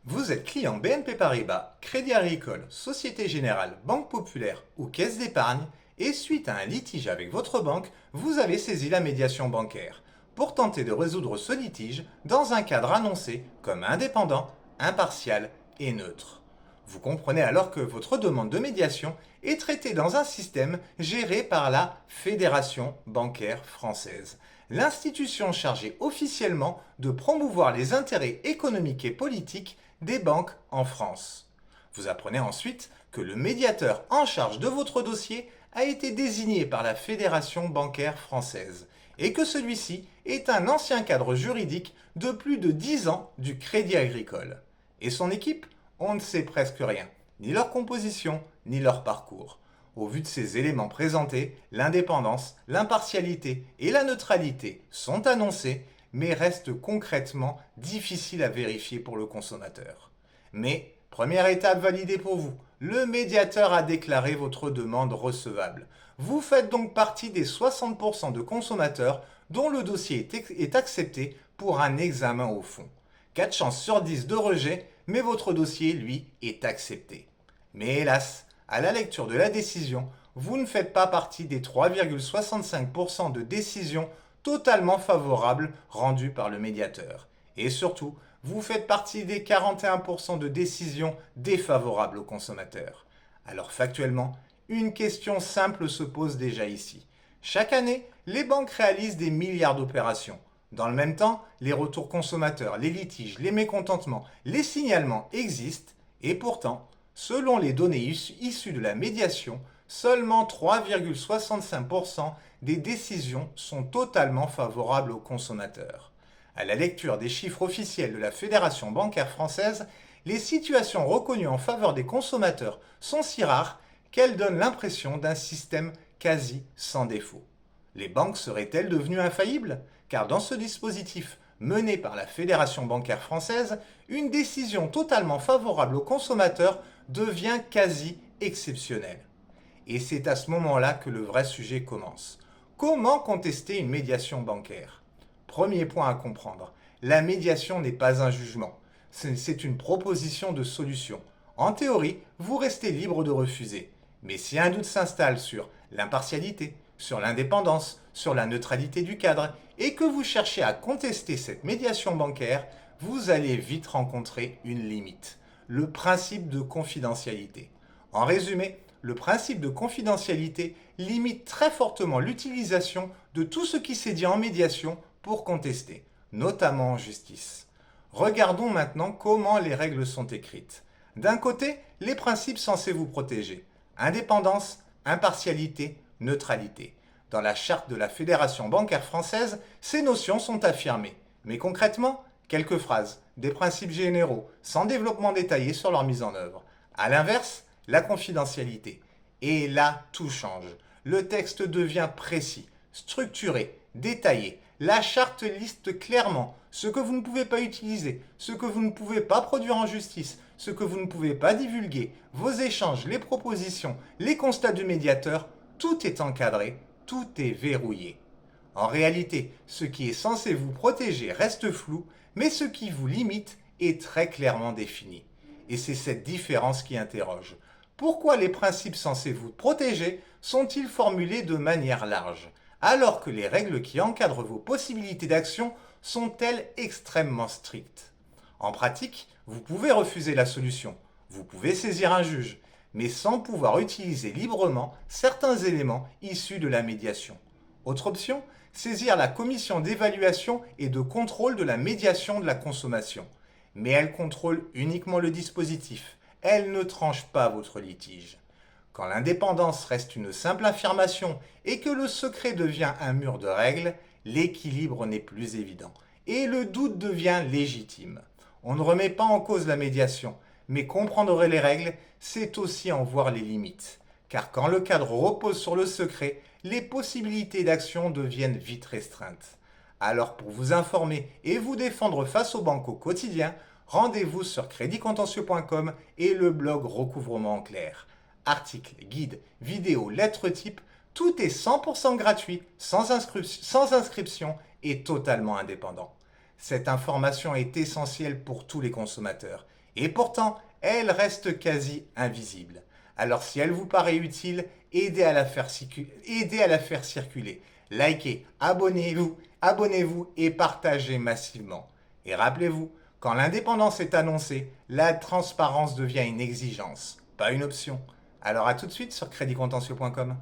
Vous êtes client BNP Paribas, Crédit Agricole, Société Générale, Banque Populaire ou Caisse d'épargne et suite à un litige avec votre banque, vous avez saisi la médiation bancaire pour tenter de résoudre ce litige dans un cadre annoncé comme indépendant, impartial et neutre. Vous comprenez alors que votre demande de médiation est traitée dans un système géré par la Fédération bancaire française, l'institution chargée officiellement de promouvoir les intérêts économiques et politiques des banques en France. Vous apprenez ensuite que le médiateur en charge de votre dossier a été désigné par la Fédération bancaire française et que celui-ci est un ancien cadre juridique de plus de 10 ans du Crédit Agricole. Et son équipe, on ne sait presque rien, ni leur composition, ni leur parcours. Au vu de ces éléments présentés, l'indépendance, l'impartialité et la neutralité sont annoncés, mais restent concrètement difficiles à vérifier pour le consommateur. Mais, première étape validée pour vous, le médiateur a déclaré votre demande recevable. Vous faites donc partie des 60% de consommateurs dont le dossier est accepté pour un examen au fond. 4 chances sur 10 de rejet, mais votre dossier, lui, est accepté. Mais hélas, à la lecture de la décision, vous ne faites pas partie des 3,65% de décisions totalement favorables rendues par le médiateur. Et surtout, vous faites partie des 41% de décisions défavorables aux consommateurs. Alors factuellement, une question simple se pose déjà ici. Chaque année, les banques réalisent des milliards d'opérations. Dans le même temps, les retours consommateurs, les litiges, les mécontentements, les signalements existent et pourtant, selon les données issues de la médiation, seulement 3,65% des décisions sont totalement favorables aux consommateurs. À la lecture des chiffres officiels de la Fédération bancaire française, les situations reconnues en faveur des consommateurs sont si rares qu'elles donnent l'impression d'un système quasi sans défaut. Les banques seraient-elles devenues infaillibles? Car dans ce dispositif mené par la Fédération bancaire française, une décision totalement favorable aux consommateurs devient quasi exceptionnelle. Et c'est à ce moment-là que le vrai sujet commence. Comment contester une médiation bancaire? Premier point à comprendre, la médiation n'est pas un jugement, c'est une proposition de solution. En théorie, vous restez libre de refuser. Mais si un doute s'installe sur l'impartialité, sur l'indépendance, sur la neutralité du cadre, et que vous cherchez à contester cette médiation bancaire, vous allez vite rencontrer une limite, le principe de confidentialité. En résumé, le principe de confidentialité limite très fortement l'utilisation de tout ce qui s'est dit en médiation pour contester, notamment en justice. Regardons maintenant comment les règles sont écrites. D'un côté, les principes censés vous protéger. Indépendance, impartialité, neutralité. Dans la charte de la Fédération bancaire française, ces notions sont affirmées. Mais concrètement, quelques phrases, des principes généraux, sans développement détaillé sur leur mise en œuvre. A l'inverse, la confidentialité. Et là, tout change. Le texte devient précis, structuré, détaillé. La charte liste clairement ce que vous ne pouvez pas utiliser, ce que vous ne pouvez pas produire en justice, ce que vous ne pouvez pas divulguer, vos échanges, les propositions, les constats du médiateur, tout est encadré, tout est verrouillé. En réalité, ce qui est censé vous protéger reste flou, mais ce qui vous limite est très clairement défini. Et c'est cette différence qui interroge. Pourquoi les principes censés vous protéger sont-ils formulés de manière large, alors que les règles qui encadrent vos possibilités d'action sont-elles extrêmement strictes? En pratique, vous pouvez refuser la solution, vous pouvez saisir un juge, mais sans pouvoir utiliser librement certains éléments issus de la médiation. Autre option, saisir la commission d'évaluation et de contrôle de la médiation de la consommation. Mais elle contrôle uniquement le dispositif, elle ne tranche pas votre litige. Quand l'indépendance reste une simple affirmation et que le secret devient un mur de règles, l'équilibre n'est plus évident et le doute devient légitime. On ne remet pas en cause la médiation, mais comprendre les règles, c'est aussi en voir les limites. Car quand le cadre repose sur le secret, les possibilités d'action deviennent vite restreintes. Alors pour vous informer et vous défendre face aux banques au quotidien, rendez-vous sur créditcontentieux.com et le blog Recouvrement en clair. Articles, guides, vidéos, lettres types, tout est 100% gratuit, sans inscription et totalement indépendant. Cette information est essentielle pour tous les consommateurs Et pourtant, elle reste quasi invisible. Alors si elle vous paraît utile, aidez à la faire circuler. Likez, abonnez-vous et partagez massivement. Et rappelez-vous, quand l'indépendance est annoncée, la transparence devient une exigence, pas une option. Alors à tout de suite sur creditcontentieux.com.